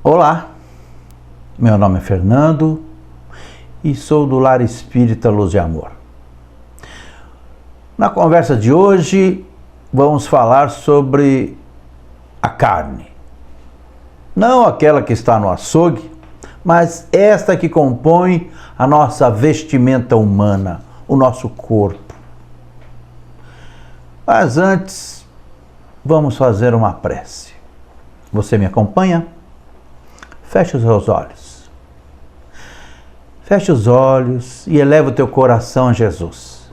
Olá, meu nome é Fernando e sou do Lar Espírita Luz e Amor. Na conversa de hoje vamos falar sobre a carne. Não aquela que está no açougue, mas esta que compõe a nossa vestimenta humana, o nosso corpo. Mas antes, vamos fazer uma prece. Você me acompanha? Feche os seus olhos. Feche os olhos e eleva o teu coração a Jesus.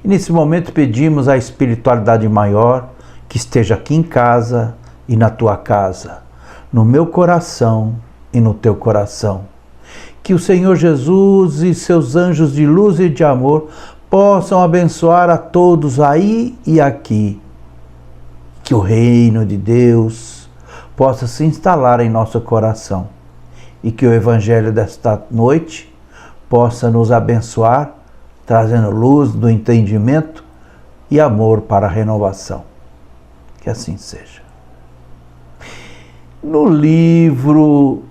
E nesse momento pedimos à espiritualidade maior que esteja aqui em casa e na tua casa, no meu coração e no teu coração. Que o Senhor Jesus e seus anjos de luz e de amor possam abençoar a todos aí e aqui. Que o reino de Deus possa se instalar em nosso coração e que o Evangelho desta noite possa nos abençoar, trazendo luz do entendimento e amor para a renovação. Que assim seja. No livro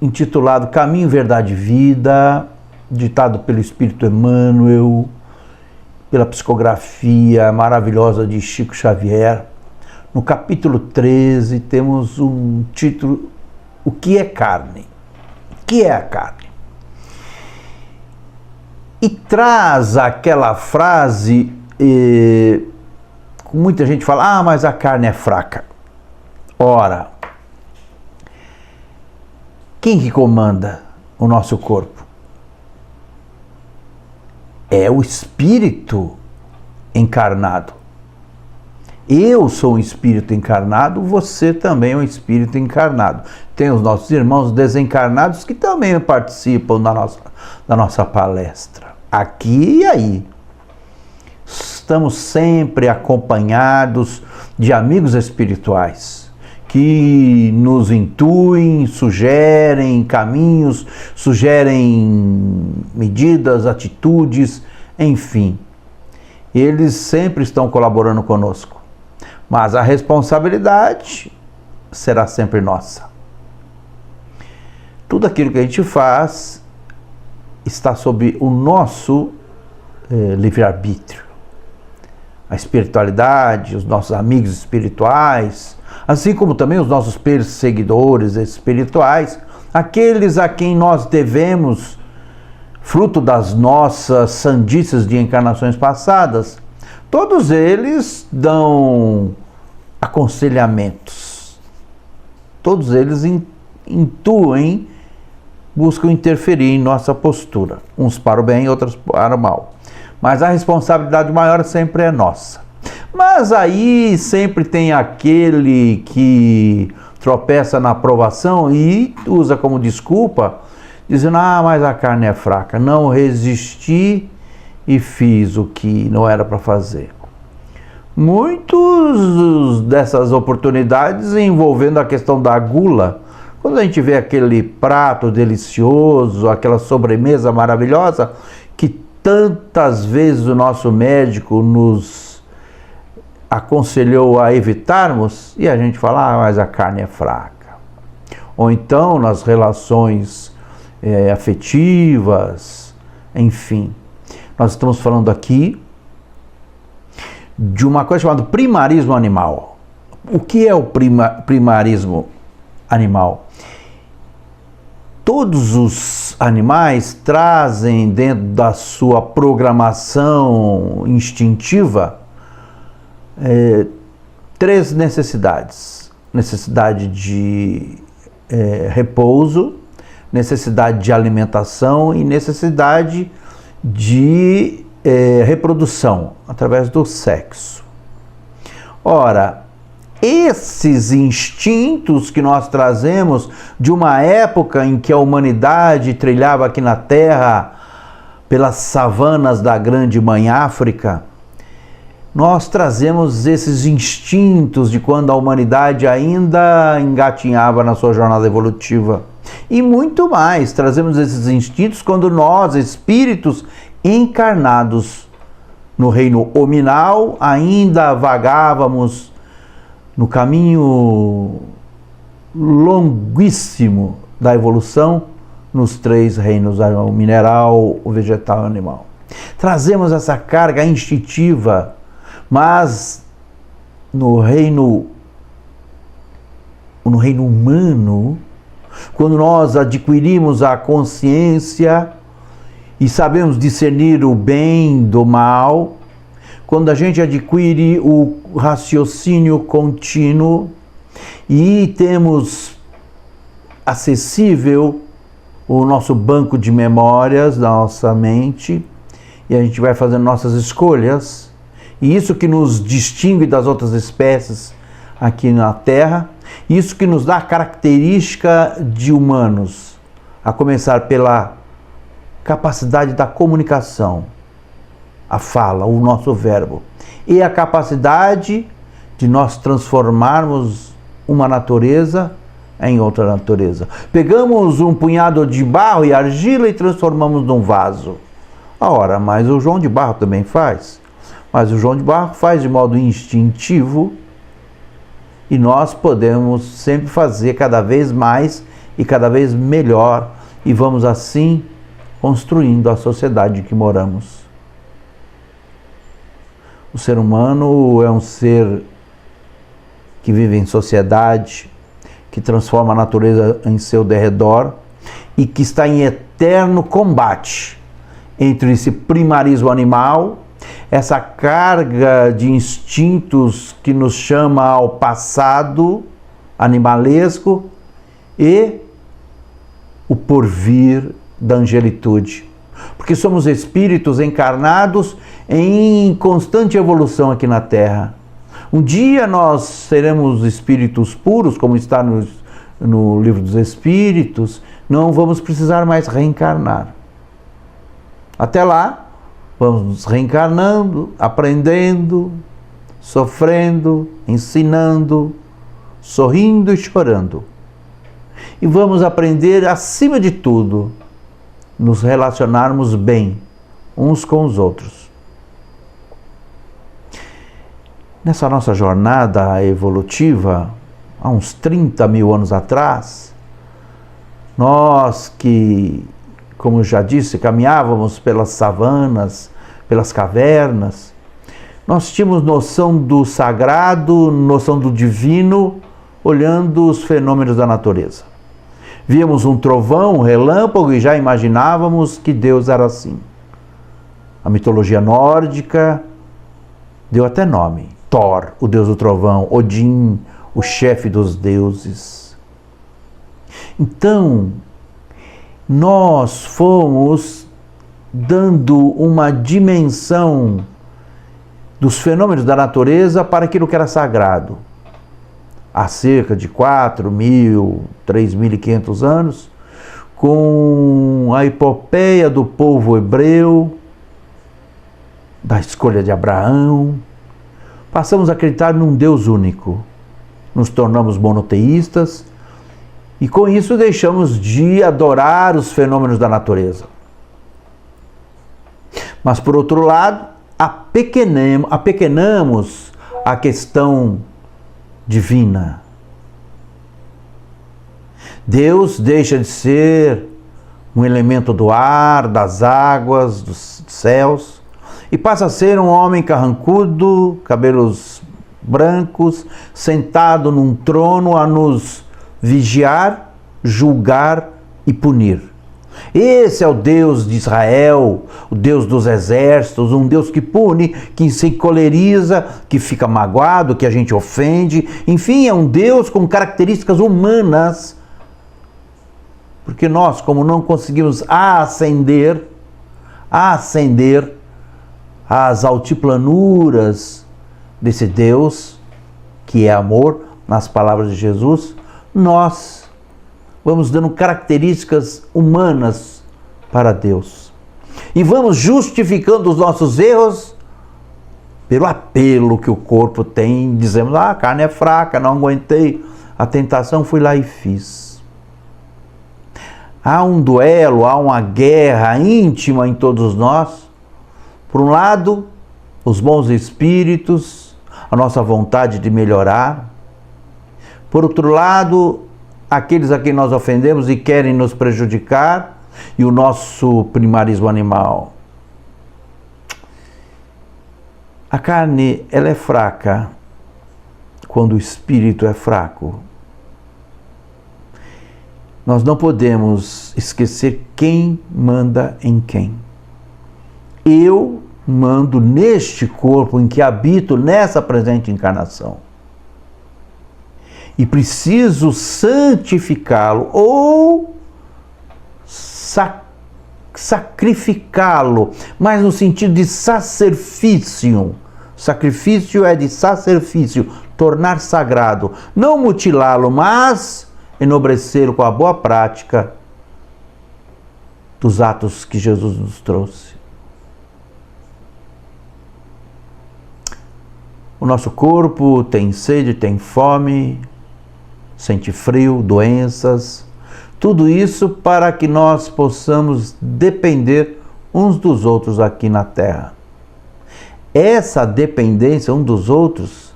intitulado Caminho, Verdade e Vida, ditado pelo Espírito Emmanuel, pela psicografia maravilhosa de Chico Xavier, no capítulo 13 temos um título: O que é carne? O que é a carne? E traz aquela frase, muita gente fala, mas a carne é fraca. Ora, quem que comanda o nosso corpo? É o espírito encarnado. Eu sou um espírito encarnado, você também é um espírito encarnado. Tem os nossos irmãos desencarnados que também participam da nossa palestra, aqui e aí. Estamos sempre acompanhados de amigos espirituais que nos intuem, sugerem caminhos, sugerem medidas, atitudes, enfim. Eles sempre estão colaborando conosco. Mas a responsabilidade será sempre nossa. Tudo aquilo que a gente faz está sob o nosso livre-arbítrio. A espiritualidade, os nossos amigos espirituais, assim como também os nossos perseguidores espirituais, aqueles a quem nós devemos, fruto das nossas sandices de encarnações passadas, todos eles dão aconselhamentos. Todos eles intuem, buscam interferir em nossa postura. Uns para o bem, outros para o mal. Mas a responsabilidade maior sempre é nossa. Mas aí sempre tem aquele que tropeça na aprovação e usa como desculpa, dizendo, mas a carne é fraca. Não resisti e fiz o que não era para fazer. Muitas dessas oportunidades envolvendo a questão da gula, quando a gente vê aquele prato delicioso, aquela sobremesa maravilhosa, que tantas vezes o nosso médico nos aconselhou a evitarmos, e a gente fala, mas a carne é fraca. Ou então nas relações afetivas, enfim. Nós estamos falando aqui de uma coisa chamada primarismo animal. O que é o primarismo animal? Todos os animais trazem dentro da sua programação instintiva três necessidades. Necessidade de repouso, necessidade de alimentação e necessidade de reprodução, através do sexo. Ora, esses instintos que nós trazemos de uma época em que a humanidade trilhava aqui na Terra pelas savanas da grande mãe África, nós trazemos esses instintos de quando a humanidade ainda engatinhava na sua jornada evolutiva. E muito mais, trazemos esses instintos quando nós, espíritos encarnados no reino hominal, ainda vagávamos no caminho longuíssimo da evolução nos 3 reinos, o mineral, o vegetal e o animal. Trazemos essa carga instintiva, mas no reino humano, quando nós adquirimos a consciência e sabemos discernir o bem do mal, quando a gente adquire o raciocínio contínuo e temos acessível o nosso banco de memórias da nossa mente, e a gente vai fazendo nossas escolhas, e isso que nos distingue das outras espécies aqui na Terra, isso que nos dá a característica de humanos, a começar pela capacidade da comunicação, a fala, o nosso verbo, e a capacidade de nós transformarmos uma natureza em outra natureza. Pegamos um punhado de barro e argila e transformamos num vaso. Ora, mas o João de Barro também faz. Mas o João de Barro faz de modo instintivo, e nós podemos sempre fazer cada vez mais e cada vez melhor, e vamos assim construindo a sociedade em que moramos. O ser humano é um ser que vive em sociedade, que transforma a natureza em seu derredor e que está em eterno combate entre esse primarismo animal, essa carga de instintos que nos chama ao passado animalesco e o porvir da angelitude. Porque somos espíritos encarnados em constante evolução aqui na Terra. Um dia nós seremos espíritos puros, como está no Livro dos Espíritos, não vamos precisar mais reencarnar. Até lá, vamos nos reencarnando, aprendendo, sofrendo, ensinando, sorrindo e chorando. E vamos aprender, acima de tudo, nos relacionarmos bem uns com os outros. Nessa nossa jornada evolutiva, há uns 30 mil anos atrás, nós que, como eu já disse, caminhávamos pelas savanas, pelas cavernas, nós tínhamos noção do sagrado, noção do divino, olhando os fenômenos da natureza. Víamos um trovão, um relâmpago e já imaginávamos que Deus era assim. A mitologia nórdica deu até nome. Thor, o deus do trovão, Odin, o chefe dos deuses. Então, nós fomos dando uma dimensão dos fenômenos da natureza para aquilo que era sagrado. Há cerca de 4.000, 3.500 anos, com a epopeia do povo hebreu, da escolha de Abraão, passamos a acreditar num Deus único. Nos tornamos monoteístas e com isso deixamos de adorar os fenômenos da natureza. Mas por outro lado, apequenamos a questão divina. Deus deixa de ser um elemento do ar, das águas, dos céus, e passa a ser um homem carrancudo, cabelos brancos, sentado num trono a nos vigiar, julgar e punir. Esse é o Deus de Israel, o Deus dos exércitos, um Deus que pune, que se encoleriza, que fica magoado, que a gente ofende. Enfim, é um Deus com características humanas, porque nós, como não conseguimos ascender às altiplanuras desse Deus, que é amor, nas palavras de Jesus, nós vamos dando características humanas para Deus. E vamos justificando os nossos erros pelo apelo que o corpo tem. Dizemos, a carne é fraca, não aguentei a tentação, fui lá e fiz. Há um duelo, há uma guerra íntima em todos nós. Por um lado, os bons espíritos, a nossa vontade de melhorar. Por outro lado, aqueles a quem nós ofendemos e querem nos prejudicar, e o nosso primarismo animal. A carne, ela é fraca quando o espírito é fraco. Nós não podemos esquecer quem manda em quem. Eu mando neste corpo em que habito nessa presente encarnação. E santificá-lo ou sacrificá-lo, mas no sentido de sacerfício. Sacrifício é de sacerfício, tornar sagrado. Não mutilá-lo, mas enobrecê-lo com a boa prática dos atos que Jesus nos trouxe. O nosso corpo tem sede, tem fome, sente frio, doenças, tudo isso para que nós possamos depender uns dos outros aqui na Terra. Essa dependência uns dos outros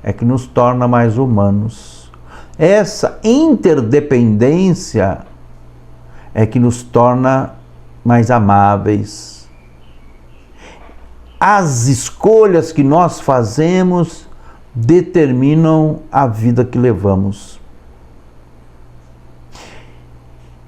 é que nos torna mais humanos. Essa interdependência é que nos torna mais amáveis. As escolhas que nós fazemos determinam a vida que levamos.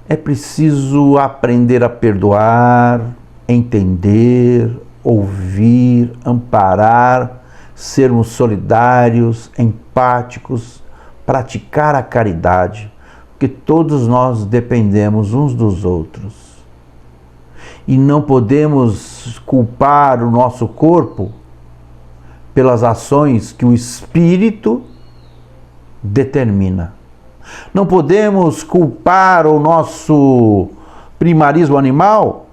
É preciso aprender a perdoar, entender, ouvir, amparar, sermos solidários, empáticos, praticar a caridade, porque todos nós dependemos uns dos outros. E não podemos culpar o nosso corpo pelas ações que o espírito determina. Não podemos culpar o nosso primarismo animal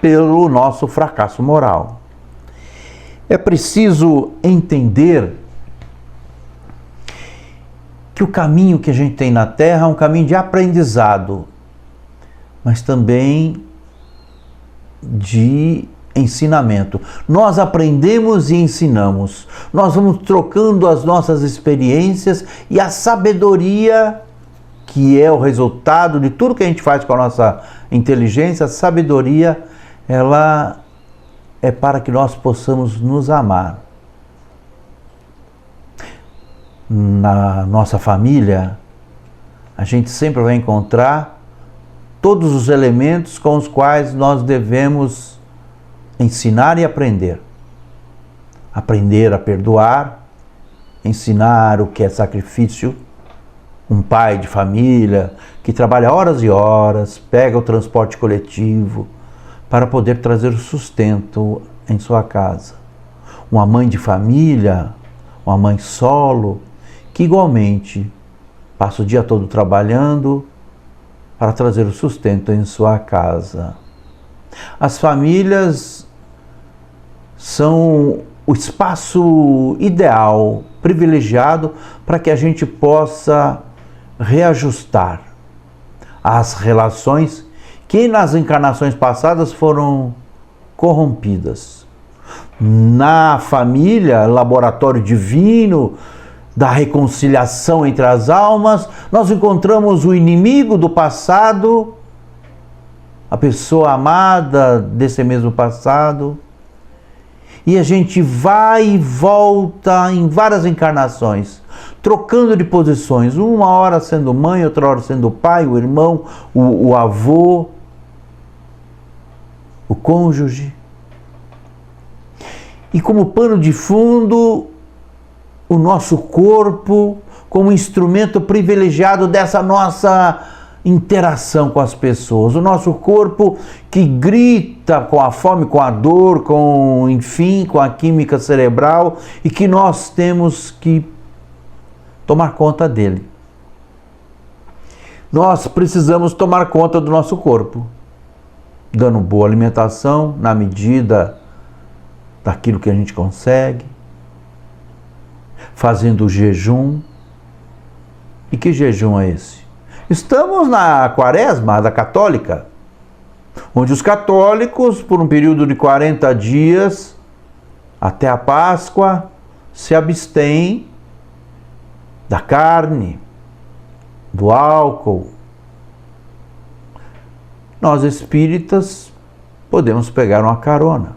pelo nosso fracasso moral. É preciso entender que o caminho que a gente tem na Terra é um caminho de aprendizado, mas também de ensinamento. Nós aprendemos e ensinamos. Nós vamos trocando as nossas experiências e a sabedoria, que é o resultado de tudo que a gente faz com a nossa inteligência, a sabedoria, ela é para que nós possamos nos amar. Na nossa família, a gente sempre vai encontrar todos os elementos com os quais nós devemos ensinar e aprender. Aprender a perdoar, ensinar o que é sacrifício. Um pai de família que trabalha horas e horas, pega o transporte coletivo para poder trazer o sustento em sua casa. Uma mãe de família, uma mãe solo, que igualmente passa o dia todo trabalhando para trazer o sustento em sua casa. As famílias são o espaço ideal, privilegiado, para que a gente possa reajustar as relações que nas encarnações passadas foram corrompidas. Na família, laboratório divino da reconciliação entre as almas, nós encontramos o inimigo do passado, a pessoa amada desse mesmo passado, e a gente vai e volta em várias encarnações, trocando de posições, uma hora sendo mãe, outra hora sendo pai, o irmão, o avô, o cônjuge. E como pano de fundo, o nosso corpo como instrumento privilegiado dessa nossa interação com as pessoas. O nosso corpo que grita com a fome, com a dor, com a química cerebral, e que nós temos que tomar conta dele. Nós precisamos tomar conta do nosso corpo, dando boa alimentação na medida daquilo que a gente consegue, fazendo o jejum. E que jejum é esse? Estamos na quaresma da católica, onde os católicos, por um período de 40 dias, até a Páscoa, se abstêm da carne, do álcool. Nós espíritas podemos pegar uma carona.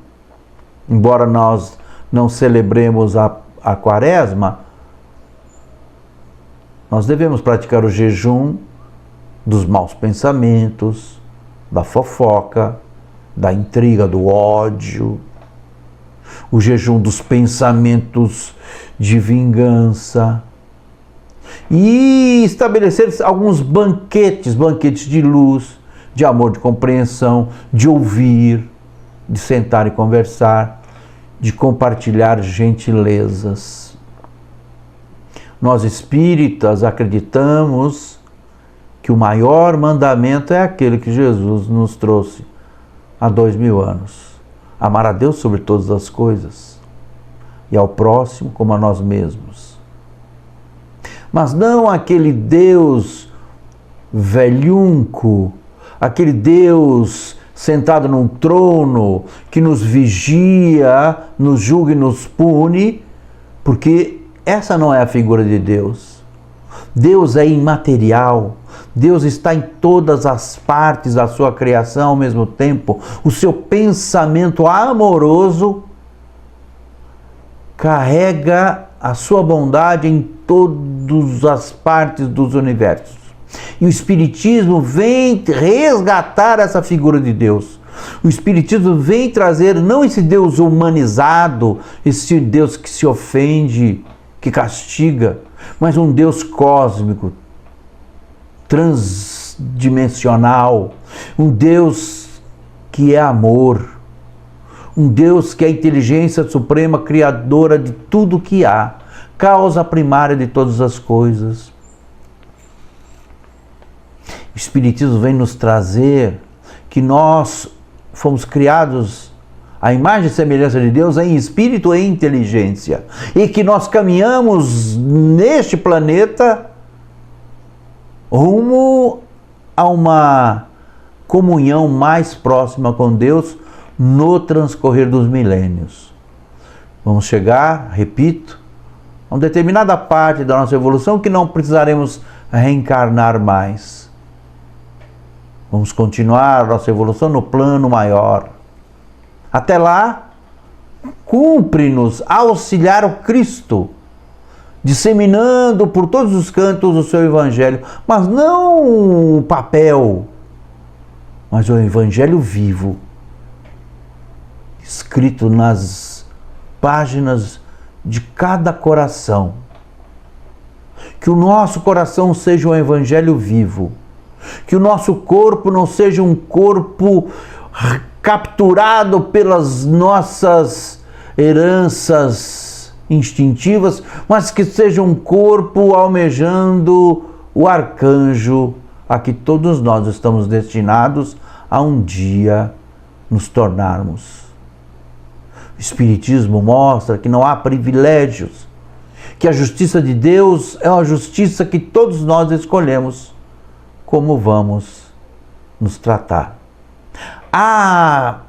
Embora nós não celebremos a quaresma, nós devemos praticar o jejum dos maus pensamentos, da fofoca, da intriga, do ódio, o jejum dos pensamentos de vingança e estabelecer alguns banquetes de luz, de amor, de compreensão, de ouvir, de sentar e conversar, de compartilhar gentilezas. Nós espíritas acreditamos que o maior mandamento é aquele que Jesus nos trouxe há 2000 anos. Amar a Deus sobre todas as coisas e ao próximo como a nós mesmos. Mas não aquele Deus velhunco, aquele Deus sentado num trono que nos vigia, nos julga e nos pune, porque essa não é a figura de Deus. Deus é imaterial, Deus está em todas as partes da sua criação ao mesmo tempo. O seu pensamento amoroso carrega a sua bondade em todas as partes dos universos. E o Espiritismo vem resgatar essa figura de Deus. O Espiritismo vem trazer não esse Deus humanizado, esse Deus que se ofende, que castiga, mas um Deus cósmico, transdimensional, um Deus que é amor, um Deus que é a inteligência suprema, criadora de tudo que há, causa primária de todas as coisas. O Espiritismo vem nos trazer que nós fomos criados à imagem e semelhança de Deus em espírito e inteligência, e que nós caminhamos neste planeta rumo a uma comunhão mais próxima com Deus no transcorrer dos milênios. Vamos chegar, repito, a uma determinada parte da nossa evolução que não precisaremos reencarnar mais. Vamos continuar a nossa evolução no plano maior. Até lá, cumpre-nos auxiliar o Cristo, disseminando por todos os cantos o seu Evangelho, mas não o papel, mas o Evangelho vivo, escrito nas páginas de cada coração. Que o nosso coração seja um Evangelho vivo, que o nosso corpo não seja um corpo capturado pelas nossas heranças instintivas, mas que seja um corpo almejando o arcanjo a que todos nós estamos destinados a um dia nos tornarmos. O Espiritismo mostra que não há privilégios, que a justiça de Deus é uma justiça que todos nós escolhemos como vamos nos tratar. A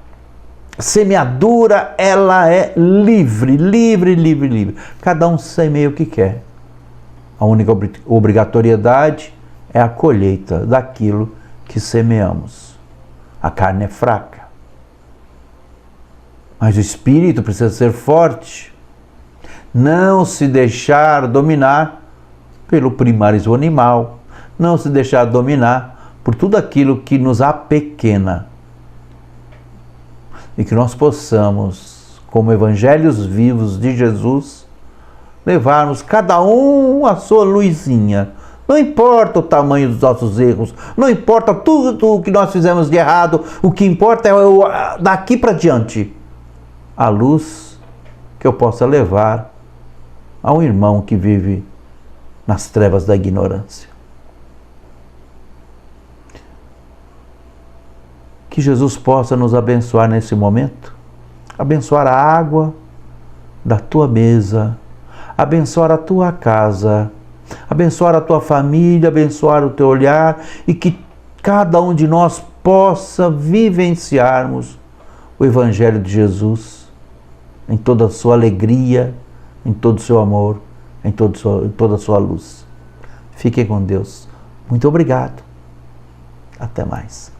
semeadura, ela é livre. Cada um semeia o que quer. A única obrigatoriedade é a colheita daquilo que semeamos. A carne é fraca, mas o espírito precisa ser forte. Não se deixar dominar pelo primarismo animal, não se deixar dominar por tudo aquilo que nos apequena. E que nós possamos, como evangelhos vivos de Jesus, levarmos cada um a sua luzinha. Não importa o tamanho dos nossos erros, não importa tudo o que nós fizemos de errado, o que importa é daqui para diante a luz que eu possa levar a um irmão que vive nas trevas da ignorância. Que Jesus possa nos abençoar nesse momento, abençoar a água da tua mesa, abençoar a tua casa, abençoar a tua família, abençoar o teu olhar, e que cada um de nós possa vivenciarmos o Evangelho de Jesus em toda a sua alegria, em todo o seu amor, em toda a sua luz. Fiquem com Deus. Muito obrigado. Até mais.